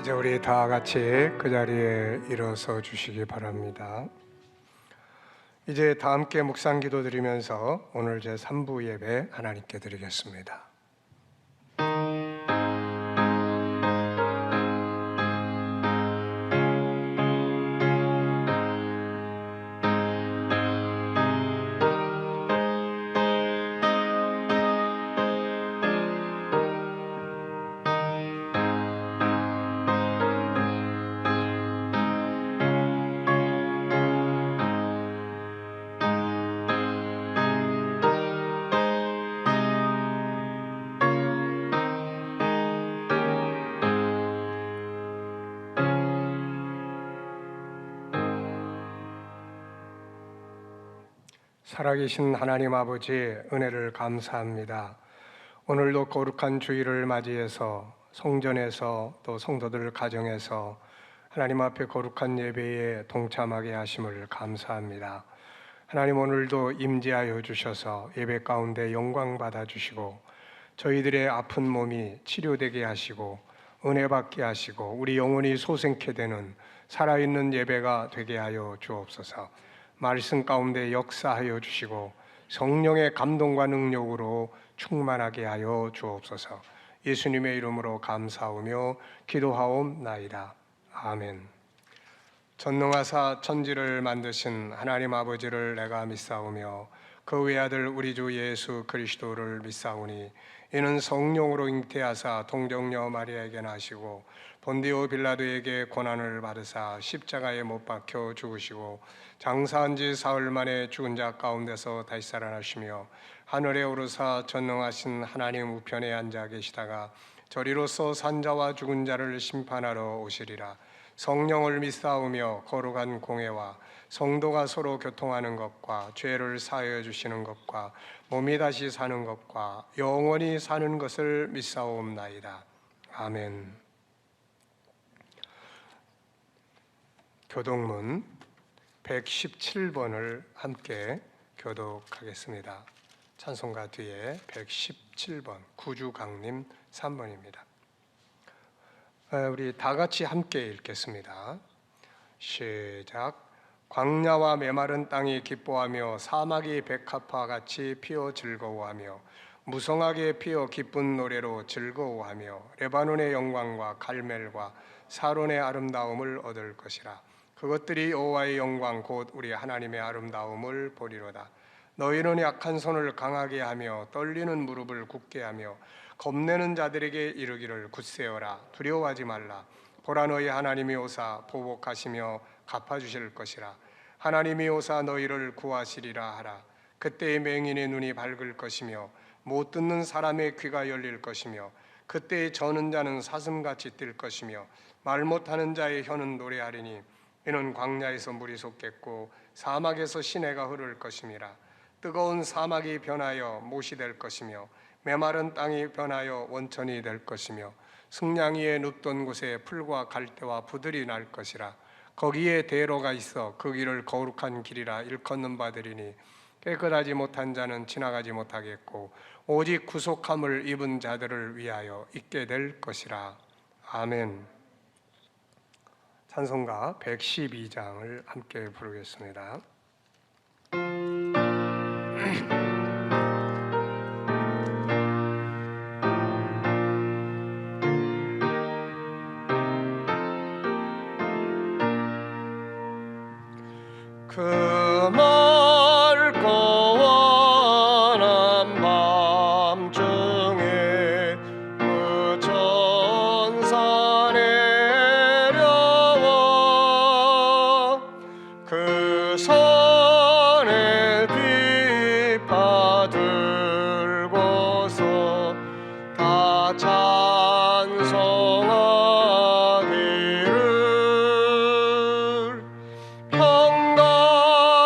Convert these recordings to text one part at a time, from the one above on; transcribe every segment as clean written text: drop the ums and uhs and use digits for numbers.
이제 우리 다 같이 그 자리에 일어서 주시기 바랍니다. 이제 다 함께 묵상 기도 드리면서 오늘 제 3부 예배 하나님께 드리겠습니다. 살아계신 하나님 아버지, 은혜를 감사합니다. 오늘도 거룩한 주일을 맞이해서 성전에서 또 성도들 가정에서 하나님 앞에 거룩한 예배에 동참하게 하심을 감사합니다. 하나님, 오늘도 임재하여 주셔서 예배 가운데 영광 받아주시고 저희들의 아픈 몸이 치료되게 하시고 은혜 받게 하시고 우리 영혼이 소생케 되는 살아있는 예배가 되게 하여 주옵소서. 말씀 가운데 역사하여 주시고 성령의 감동과 능력으로 충만하게 하여 주옵소서. 예수님의 이름으로 감사하며 기도하옵나이다. 아멘. 전능하사 천지를 만드신 하나님 아버지를 내가 믿사오며 그 외아들 우리 주 예수 그리스도를 믿사오니 이는 성령으로 잉태하사 동정녀 마리아에게 나시고 본디오 빌라도에게 고난을 받으사 십자가에 못 박혀 죽으시고 장사한 지 사흘 만에 죽은 자 가운데서 다시 살아나시며 하늘에 오르사 전능하신 하나님 우편에 앉아 계시다가 저리로서 산자와 죽은 자를 심판하러 오시리라. 성령을 믿사오며 거룩한 공회와 성도가 서로 교통하는 것과 죄를 사하여 주시는 것과 몸이 다시 사는 것과 영원히 사는 것을 믿사옵나이다. 아멘. 교독문 117번을 함께 교독하겠습니다. 찬송가 뒤에 117번 구주강림 3번입니다. 우리 다 같이 함께 읽겠습니다. 시작. 광야와 메마른 땅이 기뻐하며 사막이 백합화 같이 피어 즐거워하며 무성하게 피어 기쁜 노래로 즐거워하며 레바논의 영광과 갈멜과 사론의 아름다움을 얻을 것이라. 그것들이 여호와의 영광 곧 우리 하나님의 아름다움을 보리로다. 너희는 약한 손을 강하게 하며 떨리는 무릎을 굳게 하며 겁내는 자들에게 이르기를 굳세어라. 두려워하지 말라. 보라, 너희 하나님이 오사 보복하시며 갚아주실 것이라. 하나님이 오사 너희를 구하시리라 하라. 그때의 맹인의 눈이 밝을 것이며 못 듣는 사람의 귀가 열릴 것이며 그때의 저는 자는 사슴같이 뛸 것이며 말 못하는 자의 혀는 노래하리니 이는 광야에서 물이 솟겠고 사막에서 시내가 흐를 것임이라. 뜨거운 사막이 변하여 못이 될 것이며 메마른 땅이 변하여 원천이 될 것이며 승냥이 위에 눕던 곳에 풀과 갈대와 부들이 날 것이라. 거기에 대로가 있어 그 길을 거룩한 길이라 일컫는 바들이니 깨끗하지 못한 자는 지나가지 못하겠고 오직 구속함을 입은 자들을 위하여 있게 될 것이라. 아멘. 찬송가 112장을 함께 부르겠습니다. 그 맑고 환한 밤중에 그 천사 내려와 그 산에 비파 들고서 다 찬송하기를 평강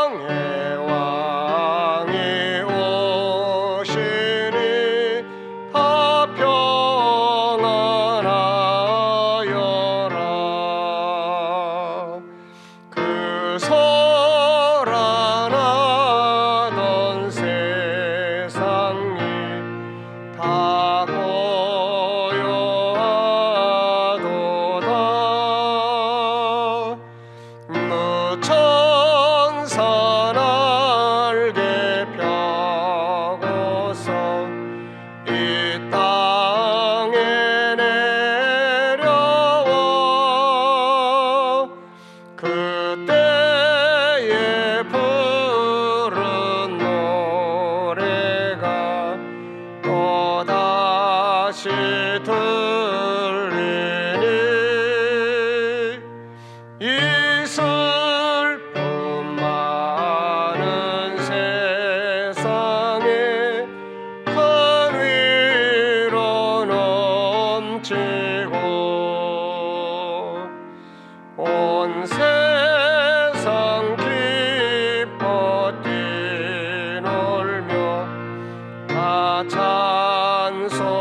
온 세상 기뻐 뛰놀며 다 찬송하도다.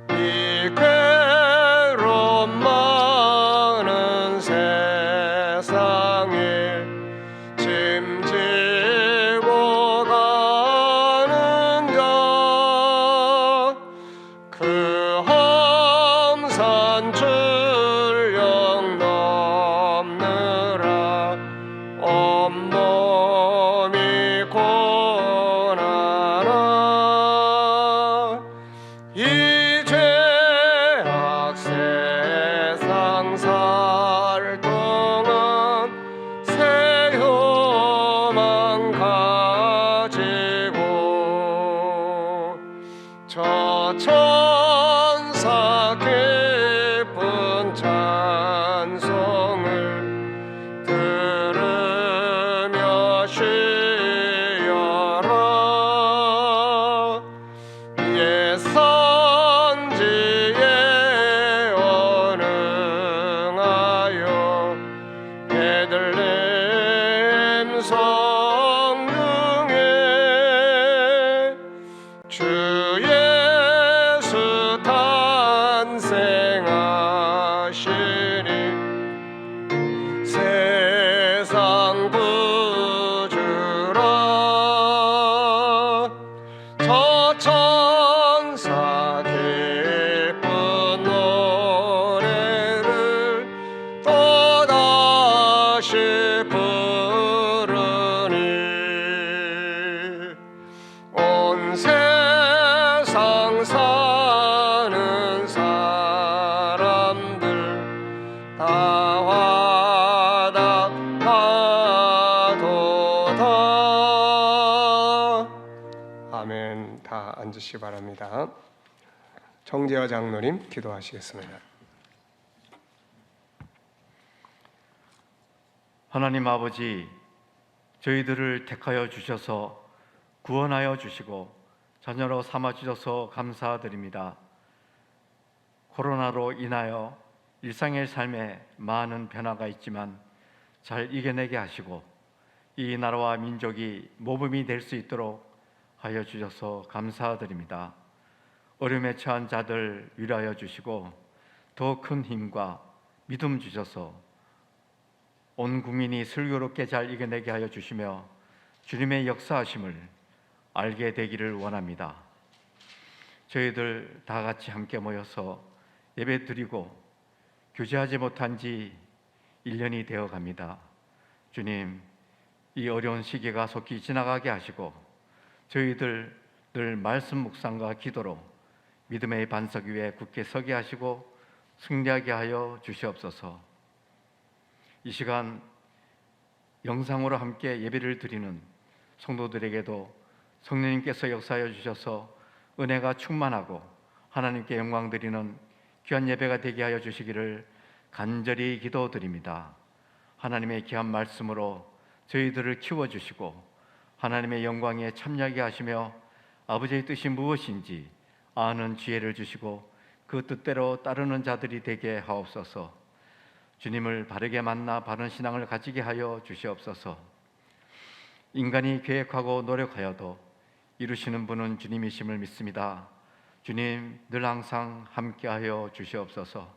이 괴로움 많은 세상에 짐지고 가는 자, 그 험산 출령 넘느라 온몸이 고난하나 이 죄악 세상 살 동안 새 희망 가지고 저 천사 기쁜 찬송을 들으며 쉬어라. 옛 선지에 언응하여 베들레헴 성중에 주 예수 탄생하시니 세상 구주라. 저 천사 기쁜 노래를 또다시 부르니 온 세상 사는 사람들 다 화답하도다. 아멘. 다 앉으시기 바랍니다. 정재화 장로님 기도하시겠습니다. 하나님 아버지, 저희들을 택하여 주셔서 구원하여 주시고 자녀로 삼아 주셔서 감사드립니다. 코로나로 인하여 일상의 삶에 많은 변화가 있지만 잘 이겨내게 하시고 이 나라와 민족이 모범이 될 수 있도록 하여 주셔서 감사드립니다. 어려움에 처한 자들 위로하여 주시고 더 큰 힘과 믿음 주셔서 온 국민이 슬기롭게 잘 이겨내게 하여 주시며 주님의 역사하심을 알게 되기를 원합니다. 저희들 다 같이 함께 모여서 예배 드리고 교제하지 못한 지 1년이 되어 갑니다. 주님, 이 어려운 시기가 속히 지나가게 하시고 저희들 늘 말씀 묵상과 기도로 믿음의 반석 위에 굳게 서게 하시고 승리하게 하여 주시옵소서. 이 시간 영상으로 함께 예배를 드리는 성도들에게도 성령님께서 역사하여 주셔서 은혜가 충만하고 하나님께 영광 드리는 귀한 예배가 되게 하여 주시기를 간절히 기도드립니다. 하나님의 귀한 말씀으로 저희들을 키워주시고 하나님의 영광에 참여하게 하시며 아버지의 뜻이 무엇인지 아는 지혜를 주시고 그 뜻대로 따르는 자들이 되게 하옵소서. 주님을 바르게 만나 바른 신앙을 가지게 하여 주시옵소서. 인간이 계획하고 노력하여도 이루시는 분은 주님이심을 믿습니다. 주님, 늘 항상 함께하여 주시옵소서.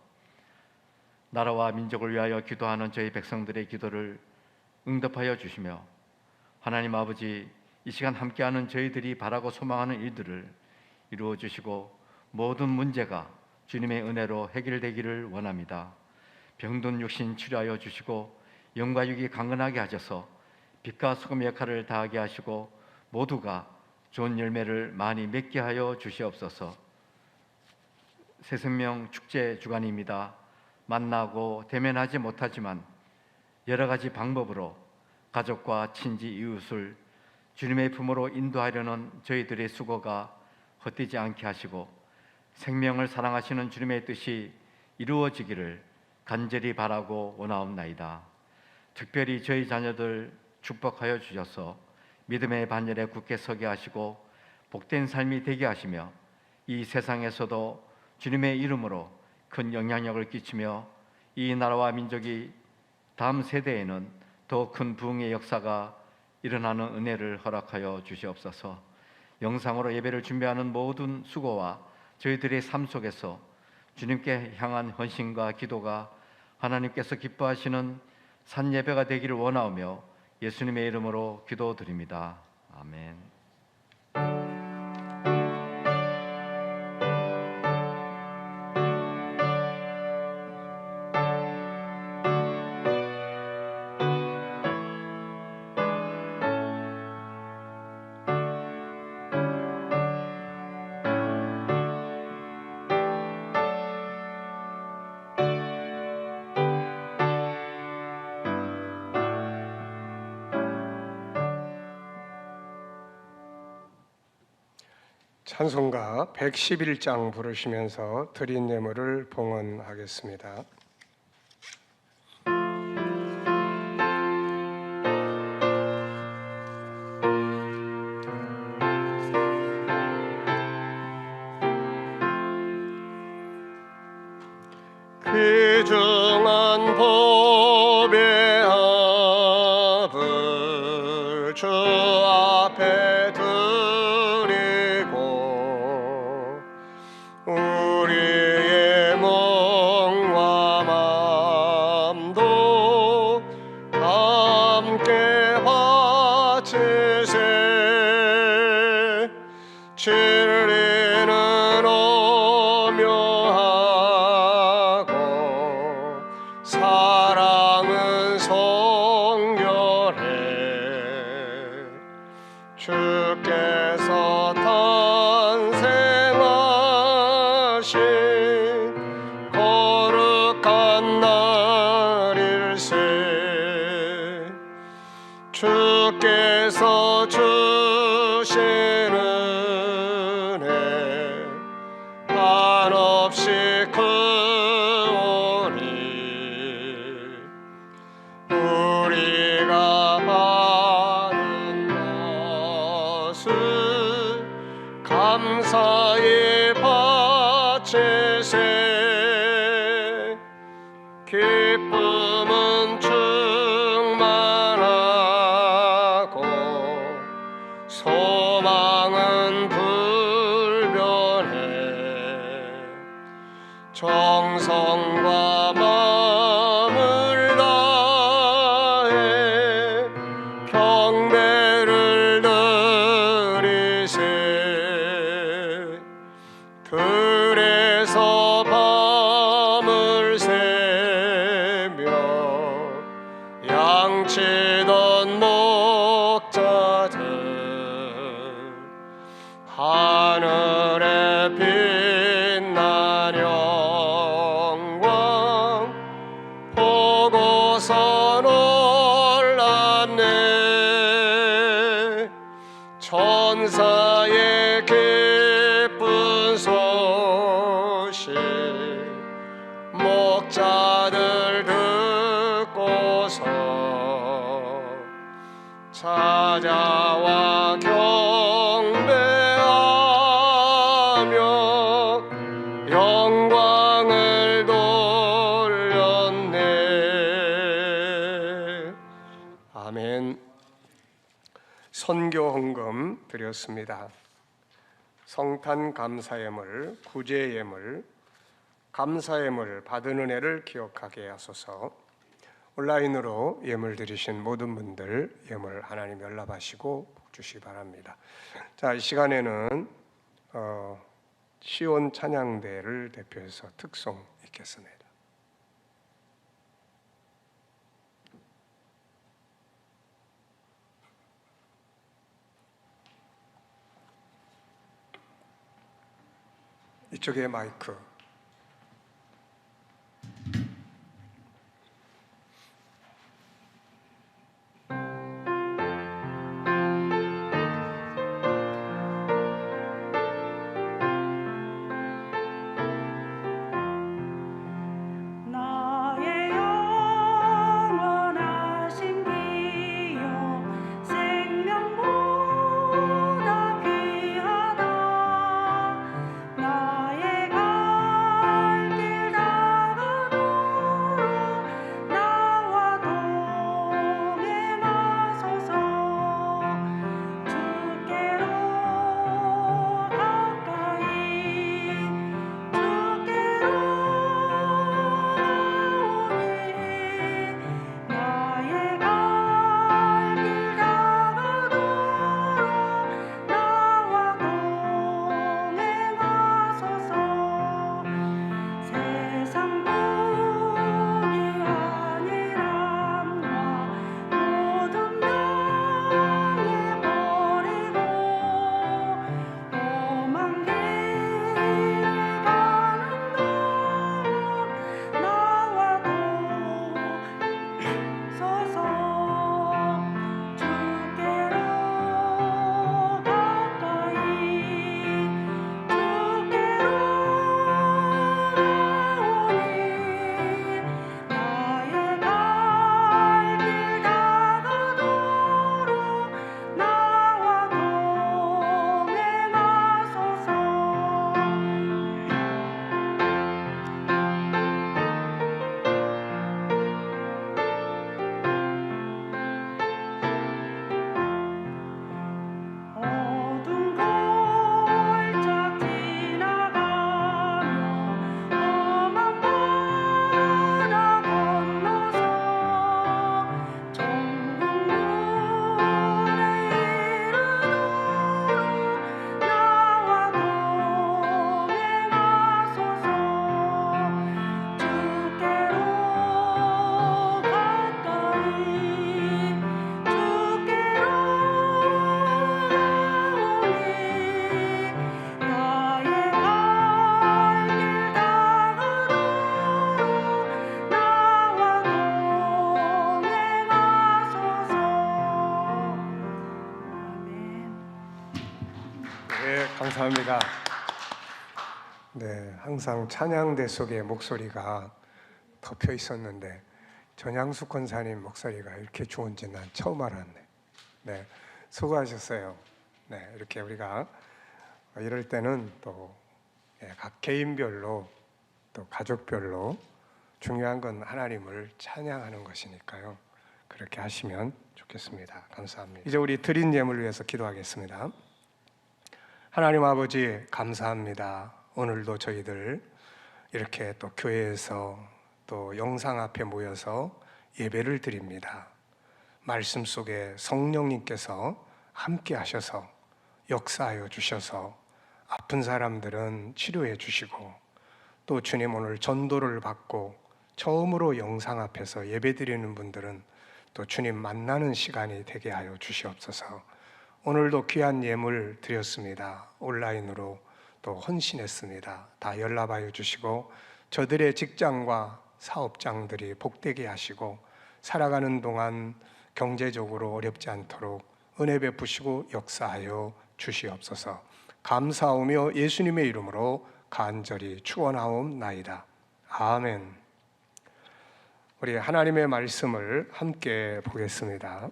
나라와 민족을 위하여 기도하는 저희 백성들의 기도를 응답하여 주시며 하나님 아버지, 이 시간 함께하는 저희들이 바라고 소망하는 일들을 이루어 주시고 모든 문제가 주님의 은혜로 해결되기를 원합니다. 병든 육신 치료하여 주시고 영과 육이 강건하게 하셔서 빛과 소금의 역할을 다하게 하시고 모두가 좋은 열매를 많이 맺게 하여 주시옵소서. 새생명 축제 주간입니다. 만나고 대면하지 못하지만 여러 가지 방법으로 가족과 친지 이웃을 주님의 품으로 인도하려는 저희들의 수고가 헛되지 않게 하시고 생명을 사랑하시는 주님의 뜻이 이루어지기를 간절히 바라고 원하옵나이다. 특별히 저희 자녀들 축복하여 주셔서 믿음의 반열에 굳게 서게 하시고 복된 삶이 되게 하시며 이 세상에서도 주님의 이름으로 큰 영향력을 끼치며 이 나라와 민족이 다음 세대에는 더 큰 부흥의 역사가 일어나는 은혜를 허락하여 주시옵소서. 영상으로 예배를 준비하는 모든 수고와 저희들의 삶 속에서 주님께 향한 헌신과 기도가 하나님께서 기뻐하시는 산 예배가 되기를 원하오며 예수님의 이름으로 기도드립니다. 아멘. 찬송가 111장 부르시면서 드린 예물을 봉헌하겠습니다. 귀중한 법의 합을 주 앞에 드리고 우리의 몸과 마음도 함께 바치세. 진리는 오묘하고 사랑은 성결해. 주께서 탄생하신 거룩한 날일세. 주께서 주시는 은혜 한없이 크오니 우리가 받은 것을 감사히 바치세. 기쁨은 충만하고 소망은 불변해. 정성과 마음을 다해 경배를 드리세. 들에서 밤을 새며 양치던 목자들 하늘에 빛난 영광 보고서 놀랐네. 천사의 기쁜 소식 목자들 듣고서 찾아와 경배하며 영광을 돌렸네. 아멘. 선교 헌금 드렸습니다. 성탄 감사예물, 구제예물, 감사예물 받은 은혜를 기억하게 하소서. 온라인으로 예물 드리신 모든 분들 예물 하나님 연락하시고 복 주시기 바랍니다. 자, 이 시간에는 시온 찬양대를 대표해서 특송 있겠습니다. 이쪽에 마이크. 나의 영원하신 기요 생명보다 귀하다. 나의 가 감사합니다. 네, 항상 찬양대 속에 목소리가 덮여 있었는데 전향숙 권사님 목소리가 이렇게 좋은지 난 처음 알았네. 네, 수고하셨어요. 네, 이렇게 우리가 이럴 때는 또 각 개인별로 또 가족별로 중요한 건 하나님을 찬양하는 것이니까요. 그렇게 하시면 좋겠습니다. 감사합니다. 이제 우리 드린 예물을 위해서 기도하겠습니다. 하나님 아버지 감사합니다. 오늘도 저희들 이렇게 또 교회에서 또 영상 앞에 모여서 예배를 드립니다. 말씀 속에 성령님께서 함께 하셔서 역사하여 주셔서 아픈 사람들은 치료해 주시고 또 주님 오늘 전도를 받고 처음으로 영상 앞에서 예배 드리는 분들은 또 주님 만나는 시간이 되게 하여 주시옵소서. 오늘도 귀한 예물 드렸습니다. 온라인으로 또 헌신했습니다. 다 연락하여 주시고 저들의 직장과 사업장들이 복되게 하시고 살아가는 동안 경제적으로 어렵지 않도록 은혜 베푸시고 역사하여 주시옵소서. 감사하며 예수님의 이름으로 간절히 축원하옵나이다. 아멘. 우리 하나님의 말씀을 함께 보겠습니다.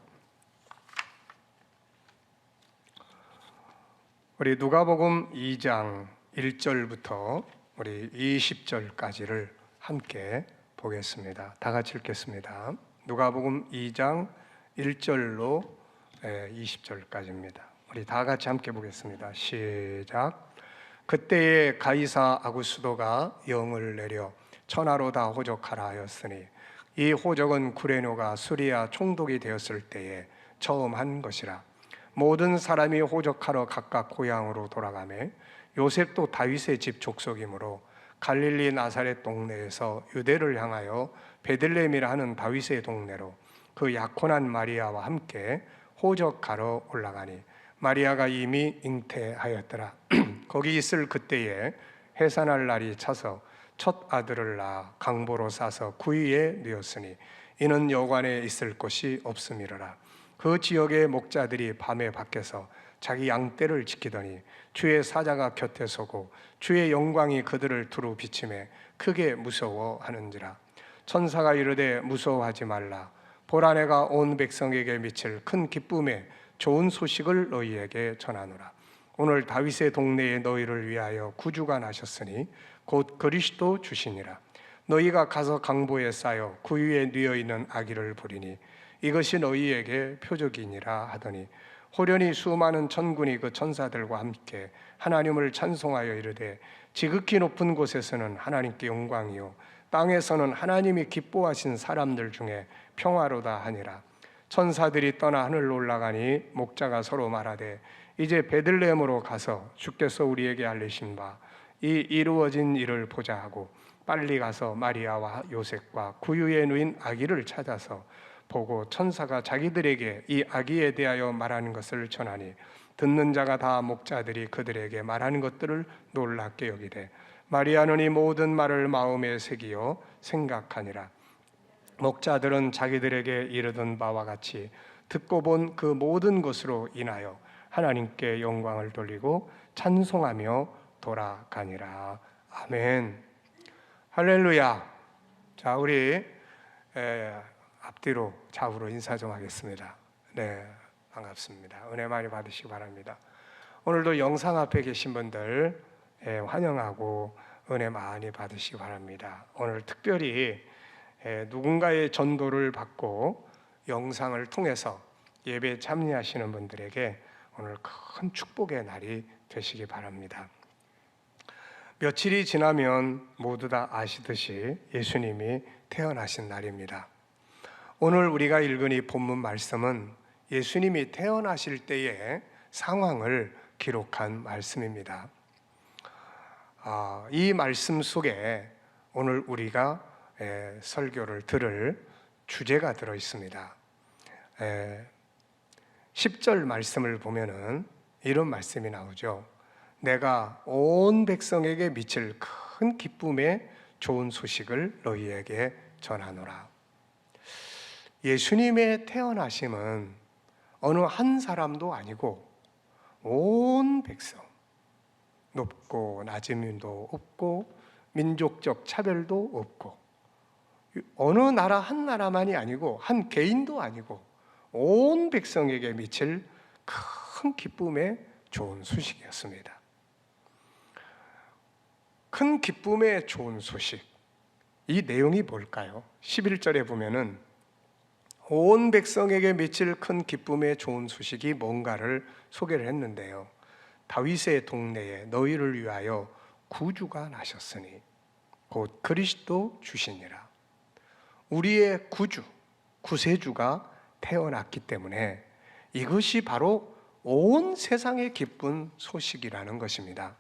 우리 누가복음 2장 1절부터 우리 20절까지를 함께 보겠습니다. 다 같이 읽겠습니다. 누가복음 2장 1절로 20절까지입니다. 우리 다 같이 함께 보겠습니다. 시작. 그때에 가이사 아구스도가 영을 내려 천하로 다 호적하라 하였으니 이 호적은 구레노가 수리아 총독이 되었을 때에 처음 한 것이라. 모든 사람이 호적하러 각각 고향으로 돌아가매 요셉도 다윗의 집 족속이므로 갈릴리 나사렛 동네에서 유대를 향하여 베들레헴이라 하는 다윗의 동네로 그 약혼한 마리아와 함께 호적하러 올라가니 마리아가 이미 잉태하였더라. 거기 있을 그때에 해산할 날이 차서 첫 아들을 낳아 강보로 싸서 구유에 누웠으니 이는 여관에 있을 곳이 없음이로라. 그 지역의 목자들이 밤에 밖에서 자기 양떼를 지키더니 주의 사자가 곁에 서고 주의 영광이 그들을 두루 비치매 크게 무서워하는지라. 천사가 이르되 무서워하지 말라. 보라 내가 온 백성에게 미칠 큰 기쁨에 좋은 소식을 너희에게 전하노라. 오늘 다윗의 동네에 너희를 위하여 구주가 나셨으니 곧 그리스도 주시니라. 너희가 가서 강보에 쌓여 구유에 누워 있는 아기를 보리니 이것이 너희에게 표적이니라 하더니 호련히 수많은 천군이 그 천사들과 함께 하나님을 찬송하여 이르되 지극히 높은 곳에서는 하나님께 영광이요 땅에서는 하나님이 기뻐하신 사람들 중에 평화로다 하니라. 천사들이 떠나 하늘로 올라가니 목자가 서로 말하되 이제 베들레헴으로 가서 주께서 우리에게 알리신 바 이 이루어진 일을 보자 하고 빨리 가서 마리아와 요셉과 구유에 누인 아기를 찾아서 보고 천사가 자기들에게 이 아기에 대하여 말하는 것을 전하니 듣는 자가 다 목자들이 그들에게 말하는 것들을 놀랍게 여기되 마리아는 이 모든 말을 마음에 새기어 생각하니라. 목자들은 자기들에게 이르던 바와 같이 듣고 본 그 모든 것으로 인하여 하나님께 영광을 돌리고 찬송하며 돌아가니라. 아멘. 할렐루야. 자, 우리 앞뒤로 좌우로 인사 좀 하겠습니다. 네, 반갑습니다. 은혜 많이 받으시기 바랍니다. 오늘도 영상 앞에 계신 분들 환영하고 은혜 많이 받으시기 바랍니다. 오늘 특별히 누군가의 전도를 받고 영상을 통해서 예배에 참여하시는 분들에게 오늘 큰 축복의 날이 되시기 바랍니다. 며칠이 지나면 모두 다 아시듯이 예수님이 태어나신 날입니다. 오늘 우리가 읽은 이 본문 말씀은 예수님이 태어나실 때의 상황을 기록한 말씀입니다. 이 말씀 속에 오늘 우리가 설교를 들을 주제가 들어 있습니다. 10절 말씀을 보면은 이런 말씀이 나오죠. 내가 온 백성에게 미칠 큰 기쁨의 좋은 소식을 너희에게 전하노라. 예수님의 태어나심은 어느 한 사람도 아니고 온 백성, 높고 낮음도 없고 민족적 차별도 없고 어느 나라 한 나라만이 아니고 한 개인도 아니고 온 백성에게 미칠 큰 기쁨의 좋은 소식이었습니다. 큰 기쁨의 좋은 소식, 이 내용이 뭘까요? 11절에 보면은 온 백성에게 미칠 큰 기쁨의 좋은 소식이 뭔가를 소개를 했는데요. 다윗의 동네에 너희를 위하여 구주가 나셨으니 곧 그리스도 주시니라. 우리의 구주, 구세주가 태어났기 때문에 이것이 바로 온 세상에 기쁜 소식이라는 것입니다.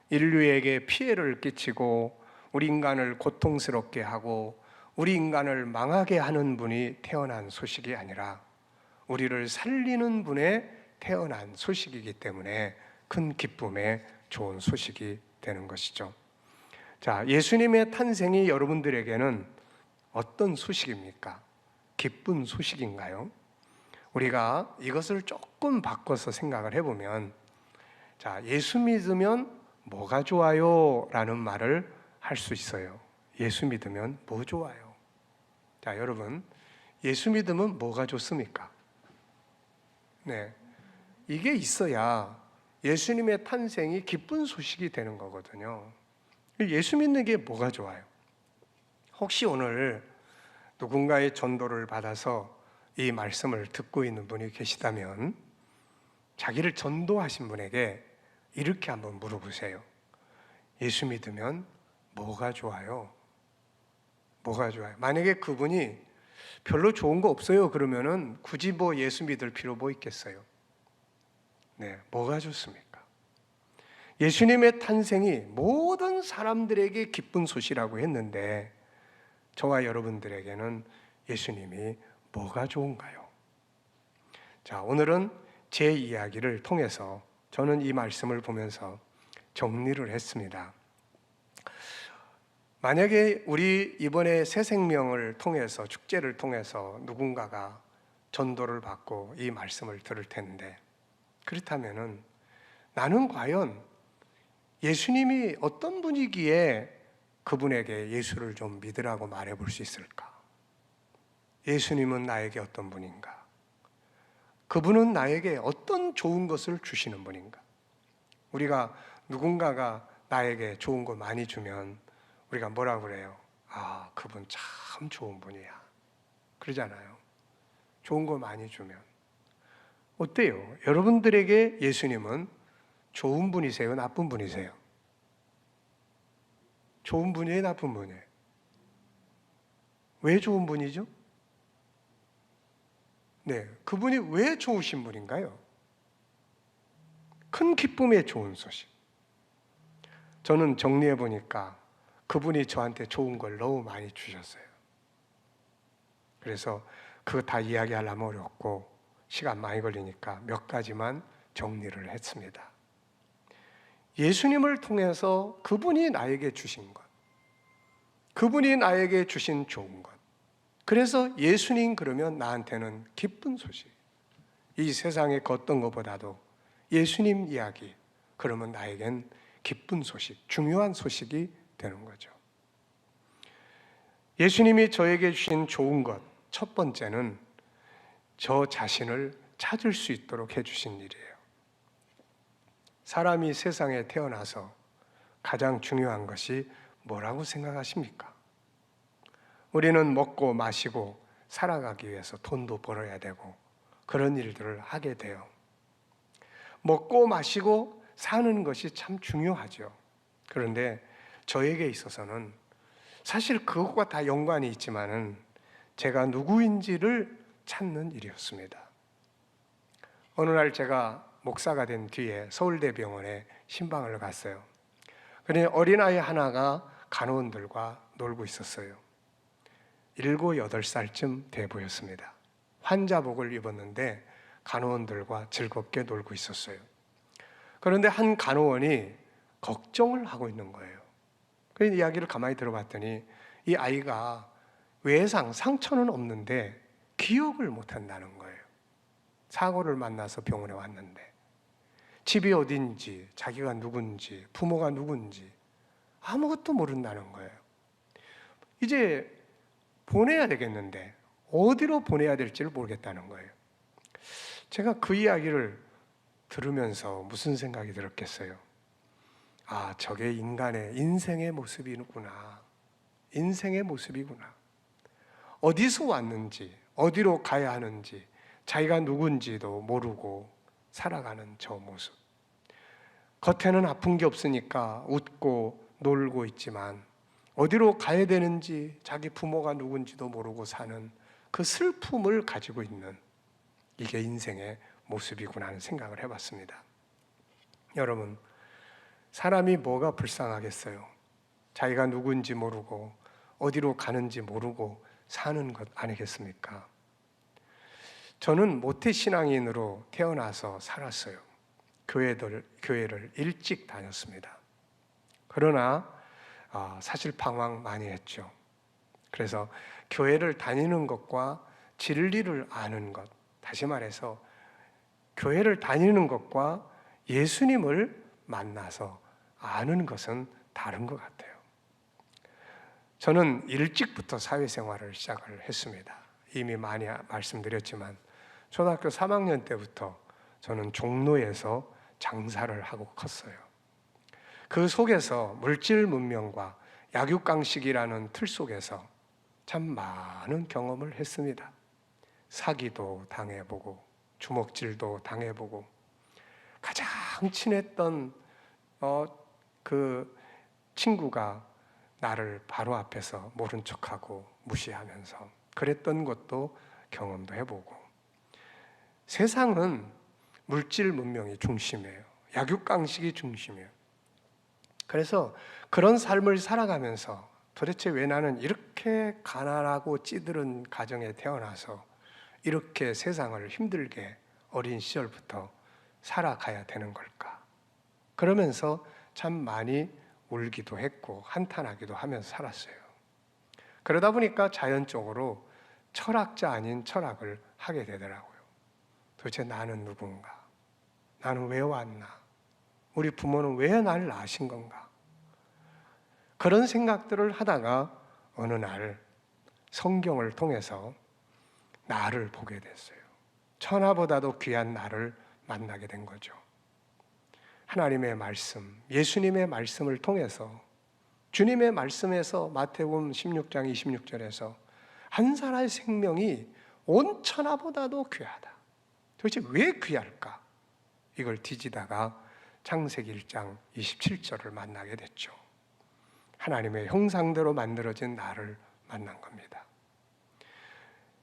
인류에게 피해를 끼치고 우리 인간을 고통스럽게 하고 우리 인간을 망하게 하는 분이 태어난 소식이 아니라 우리를 살리는 분의 태어난 소식이기 때문에 큰 기쁨의 좋은 소식이 되는 것이죠. 자, 예수님의 탄생이 여러분들에게는 어떤 소식입니까? 기쁜 소식인가요? 우리가 이것을 조금 바꿔서 생각을 해보면, 자, 예수 믿으면 뭐가 좋아요? 라는 말을 할 수 있어요. 예수 믿으면 뭐 좋아요? 자, 여러분, 예수 믿으면 뭐가 좋습니까? 네, 이게 있어야 예수님의 탄생이 기쁜 소식이 되는 거거든요. 예수 믿는 게 뭐가 좋아요? 혹시 오늘 누군가의 전도를 받아서 이 말씀을 듣고 있는 분이 계시다면 자기를 전도하신 분에게 이렇게 한번 물어보세요. 예수 믿으면 뭐가 좋아요? 뭐가 좋아요? 만약에 그분이 별로 좋은 거 없어요 그러면은 굳이 뭐 예수 믿을 필요 뭐 있겠어요? 네, 뭐가 좋습니까? 예수님의 탄생이 모든 사람들에게 기쁜 소식이라고 했는데 저와 여러분들에게는 예수님이 뭐가 좋은가요? 자, 오늘은 제 이야기를 통해서 저는 이 말씀을 보면서 정리를 했습니다. 만약에 우리 이번에 새 생명을 통해서 축제를 통해서 누군가가 전도를 받고 이 말씀을 들을 텐데 그렇다면은 나는 과연 예수님이 어떤 분이기에 그분에게 예수를 좀 믿으라고 말해볼 수 있을까? 예수님은 나에게 어떤 분인가? 그분은 나에게 어떤 좋은 것을 주시는 분인가? 우리가 누군가가 나에게 좋은 거 많이 주면 우리가 뭐라 그래요? 아, 그분 참 좋은 분이야. 그러잖아요. 좋은 거 많이 주면. 어때요? 여러분들에게 예수님은 좋은 분이세요? 나쁜 분이세요? 좋은 분이에요? 나쁜 분이에요? 왜 좋은 분이죠? 네, 그분이 왜 좋으신 분인가요? 큰 기쁨의 좋은 소식. 저는 정리해 보니까 그분이 저한테 좋은 걸 너무 많이 주셨어요. 그래서 그거 다 이야기하려면 어렵고 시간 많이 걸리니까 몇 가지만 정리를 했습니다. 예수님을 통해서 그분이 나에게 주신 것, 그분이 나에게 주신 좋은 것. 그래서 예수님 그러면 나한테는 기쁜 소식. 이 세상의 어떤 것보다도 예수님 이야기, 그러면 나에겐 기쁜 소식, 중요한 소식이 되는 거죠. 예수님이 저에게 주신 좋은 것, 첫 번째는 저 자신을 찾을 수 있도록 해주신 일이에요. 사람이 세상에 태어나서 가장 중요한 것이 뭐라고 생각하십니까? 우리는 먹고 마시고 살아가기 위해서 돈도 벌어야 되고 그런 일들을 하게 돼요. 먹고 마시고 사는 것이 참 중요하죠. 그런데 저에게 있어서는 사실 그것과 다 연관이 있지만은 제가 누구인지를 찾는 일이었습니다. 어느 날 제가 목사가 된 뒤에 서울대병원에 신방을 갔어요. 그런데 어린아이 하나가 간호원들과 놀고 있었어요. 7, 8살쯤 돼 보였습니다. 환자복을 입었는데 간호원들과 즐겁게 놀고 있었어요. 그런데 한 간호원이 걱정을 하고 있는 거예요. 그 이야기를 가만히 들어봤더니 이 아이가 상처는 없는데 기억을 못 한다는 거예요. 사고를 만나서 병원에 왔는데 집이 어딘지, 자기가 누군지, 부모가 누군지 아무것도 모른다는 거예요. 이제 보내야 되겠는데 어디로 보내야 될지를 모르겠다는 거예요. 제가 그 이야기를 들으면서 무슨 생각이 들었겠어요? 아, 저게 인간의 인생의 모습이구나. 인생의 모습이구나. 어디서 왔는지, 어디로 가야 하는지, 자기가 누군지도 모르고 살아가는 저 모습. 겉에는 아픈 게 없으니까 웃고 놀고 있지만 어디로 가야 되는지, 자기 부모가 누군지도 모르고 사는 그 슬픔을 가지고 있는, 이게 인생의 모습이구나 하는 생각을 해봤습니다. 여러분, 사람이 뭐가 불쌍하겠어요? 자기가 누군지 모르고 어디로 가는지 모르고 사는 것 아니겠습니까? 저는 모태신앙인으로 태어나서 살았어요. 교회를 일찍 다녔습니다. 그러나 사실 방황 많이 했죠. 그래서 교회를 다니는 것과 진리를 아는 것, 다시 말해서 교회를 다니는 것과 예수님을 만나서 아는 것은 다른 것 같아요. 저는 일찍부터 사회생활을 시작을 했습니다. 이미 많이 말씀드렸지만 초등학교 3학년 때부터 저는 종로에서 장사를 하고 컸어요. 그 속에서 물질 문명과 약육강식이라는 틀 속에서 참 많은 경험을 했습니다. 사기도 당해보고 주먹질도 당해보고 가장 친했던 그 친구가 나를 바로 앞에서 모른 척하고 무시하면서 그랬던 것도 경험도 해보고, 세상은 물질 문명이 중심이에요. 약육강식이 중심이에요. 그래서 그런 삶을 살아가면서 도대체 왜 나는 이렇게 가난하고 찌들은 가정에 태어나서 이렇게 세상을 힘들게 어린 시절부터 살아가야 되는 걸까? 그러면서 참 많이 울기도 했고 한탄하기도 하면서 살았어요. 그러다 보니까 자연적으로 철학자 아닌 철학을 하게 되더라고요. 도대체 나는 누군가? 나는 왜 왔나? 우리 부모는 왜 나를 낳으신 건가? 그런 생각들을 하다가 어느 날 성경을 통해서 나를 보게 됐어요. 천하보다도 귀한 나를 만나게 된 거죠. 하나님의 말씀, 예수님의 말씀을 통해서, 주님의 말씀에서 마태복음 16장 26절에서 한 사람의 생명이 온 천하보다도 귀하다. 도대체 왜 귀할까? 이걸 뒤지다가 창세기 1장 27절을 만나게 됐죠. 하나님의 형상대로 만들어진 나를 만난 겁니다.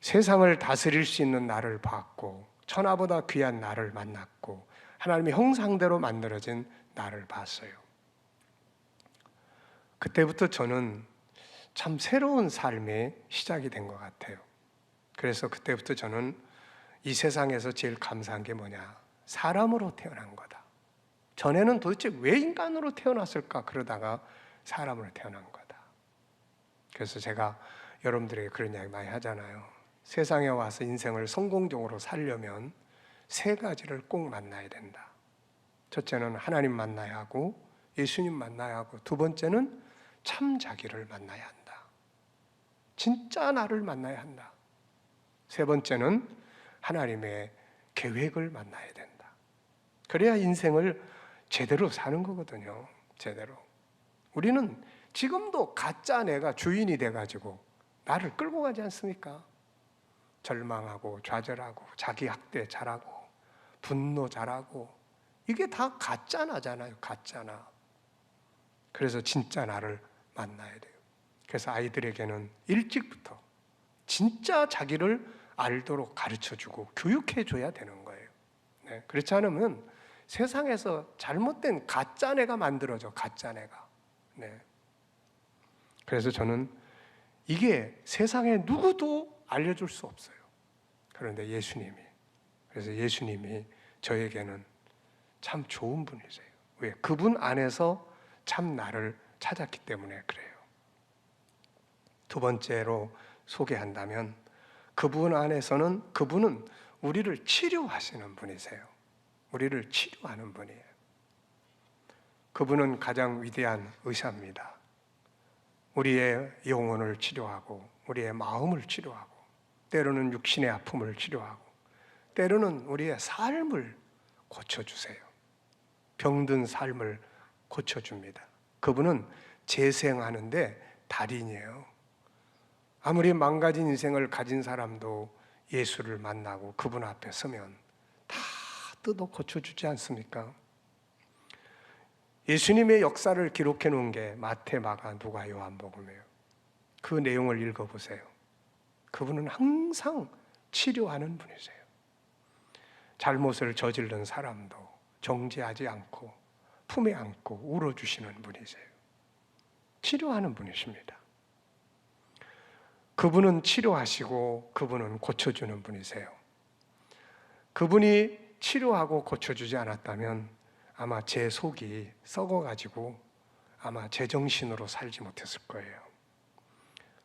세상을 다스릴 수 있는 나를 봤고, 천하보다 귀한 나를 만났고, 하나님의 형상대로 만들어진 나를 봤어요. 그때부터 저는 참 새로운 삶의 시작이 된 것 같아요. 그래서 그때부터 저는 이 세상에서 제일 감사한 게 뭐냐? 사람으로 태어난 거다. 전에는 도대체 왜 인간으로 태어났을까? 그러다가 사람으로 태어난 거다. 그래서 제가 여러분들에게 그런 이야기 많이 하잖아요. 세상에 와서 인생을 성공적으로 살려면 세 가지를 꼭 만나야 된다. 첫째는 하나님 만나야 하고, 예수님 만나야 하고, 두 번째는 참 자기를 만나야 한다. 진짜 나를 만나야 한다. 세 번째는 하나님의 계획을 만나야 된다. 그래야 인생을 제대로 사는 거거든요. 제대로. 우리는 지금도 가짜 내가 주인이 돼가지고 나를 끌고 가지 않습니까? 절망하고 좌절하고 자기 학대 잘하고 분노 잘하고, 이게 다 가짜 나잖아요. 가짜 나. 그래서 진짜 나를 만나야 돼요. 그래서 아이들에게는 일찍부터 진짜 자기를 알도록 가르쳐주고 교육해줘야 되는 거예요. 네, 그렇지 않으면 세상에서 잘못된 가짜 내가 만들어져. 가짜 내가. 네. 그래서 저는 이게 세상에 누구도 알려줄 수 없어요. 그런데 그래서 예수님이 저에게는 참 좋은 분이세요. 왜? 그분 안에서 참 나를 찾았기 때문에 그래요. 두 번째로 소개한다면, 그분 안에서는, 그분은 우리를 치료하시는 분이세요. 우리를 치료하는 분이에요. 그분은 가장 위대한 의사입니다. 우리의 영혼을 치료하고 우리의 마음을 치료하고 때로는 육신의 아픔을 치료하고 때로는 우리의 삶을 고쳐주세요. 병든 삶을 고쳐줍니다. 그분은 재생하는데 달인이에요. 아무리 망가진 인생을 가진 사람도 예수를 만나고 그분 앞에 서면 다 뜯어 고쳐주지 않습니까? 예수님의 역사를 기록해 놓은 게 마태, 마가, 누가, 요한복음이에요. 그 내용을 읽어보세요. 그분은 항상 치료하는 분이세요. 잘못을 저지른 사람도 정죄하지 않고 품에 안고 울어주시는 분이세요. 치료하는 분이십니다. 그분은 치료하시고 그분은 고쳐주는 분이세요. 그분이 치료하고 고쳐주지 않았다면 아마 제 속이 썩어가지고 아마 제정신으로 살지 못했을 거예요.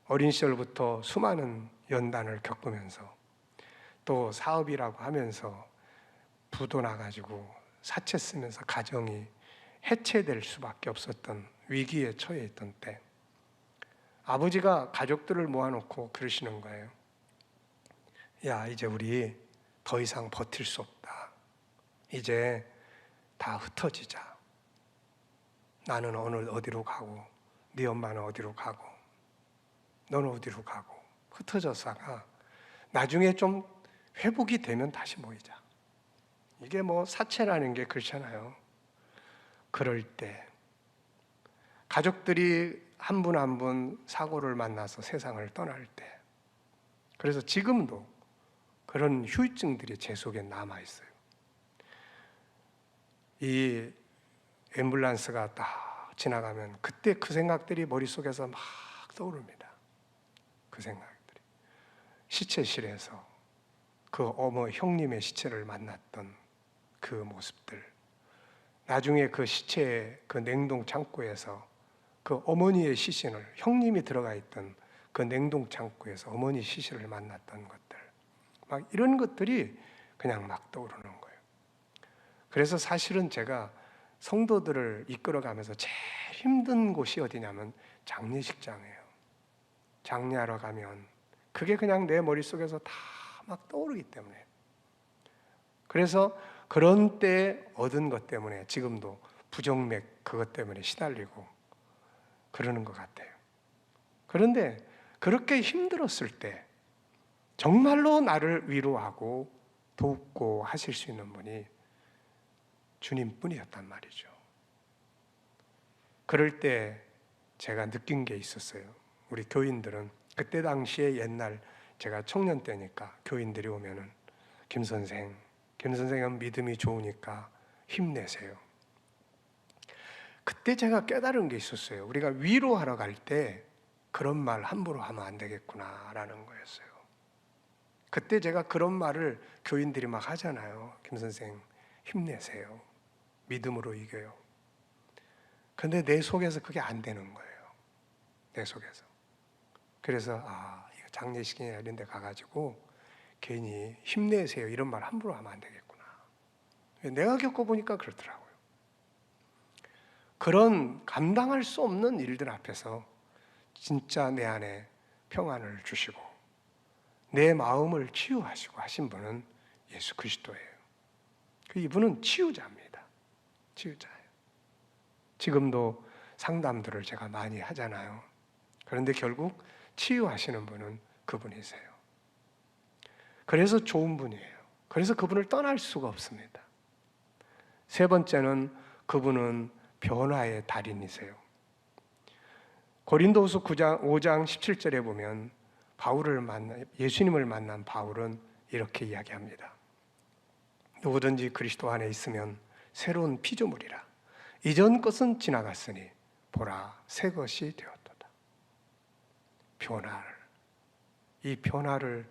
어린 시절부터 수많은 연단을 겪으면서 또 사업이라고 하면서 부도 나가지고 사채 쓰면서 가정이 해체될 수밖에 없었던 위기에 처해 있던 때 아버지가 가족들을 모아놓고 그러시는 거예요. 야, 이제 우리 더 이상 버틸 수 없다. 이제 다 흩어지자. 나는 오늘 어디로 가고 네 엄마는 어디로 가고 너는 어디로 가고 흩어져서가 나중에 좀 회복이 되면 다시 모이자. 이게 뭐 사채라는 게 그렇잖아요. 그럴 때 가족들이 한 분 한 분 사고를 만나서 세상을 떠날 때 그래서 지금도 그런 후유증들이 제 속에 남아 있어요. 이 앰뷸런스가 딱 지나가면 그때 그 생각들이 머릿속에서 막 떠오릅니다. 그 생각들이 시체실에서 그 어머 형님의 시체를 만났던 그 모습들, 나중에 그 시체의 그 냉동 창고에서 그 어머니의 시신을 형님이 들어가 있던 그 냉동 창고에서 어머니 시신을 만났던 것들, 막 이런 것들이 그냥 막 떠오르는 거예요. 그래서 사실은 제가 성도들을 이끌어가면서 제일 힘든 곳이 어디냐면 장례식장이에요. 장례하러 가면 그게 그냥 내 머릿속에서 다 막 떠오르기 때문에, 그래서 그런 때 얻은 것 때문에 지금도 부정맥 그것 때문에 시달리고 그러는 것 같아요. 그런데 그렇게 힘들었을 때 정말로 나를 위로하고 돕고 하실 수 있는 분이 주님뿐이었단 말이죠. 그럴 때 제가 느낀 게 있었어요. 우리 교인들은 그때 당시에 옛날 제가 청년 때니까 교인들이 오면은 김 선생은 믿음이 좋으니까 힘내세요. 그때 제가 깨달은 게 있었어요. 우리가 위로하러 갈 때 그런 말 함부로 하면 안 되겠구나라는 거였어요. 그때 제가 그런 말을 교인들이 막 하잖아요. 김 선생 힘내세요. 믿음으로 이겨요. 근데 내 속에서 그게 안 되는 거예요. 내 속에서. 그래서 이거 장례식이나 이런 데 가가지고 괜히 힘내세요 이런 말 함부로 하면 안 되겠구나. 내가 겪어보니까 그렇더라고요. 그런 감당할 수 없는 일들 앞에서 진짜 내 안에 평안을 주시고 내 마음을 치유하시고 하신 분은 예수 그리스도예요. 이분은 치유자입니다. 치유자예요. 지금도 상담들을 제가 많이 하잖아요. 그런데 결국 치유하시는 분은 그분이세요. 그래서 좋은 분이에요. 그래서 그분을 떠날 수가 없습니다. 세 번째는 그분은 변화의 달인이세요. 고린도후서 5장 17절에 보면 예수님을 만난 바울은 이렇게 이야기합니다. 누구든지 그리스도 안에 있으면 새로운 피조물이라. 이전 것은 지나갔으니 보라 새 것이 되었도다. 이 변화를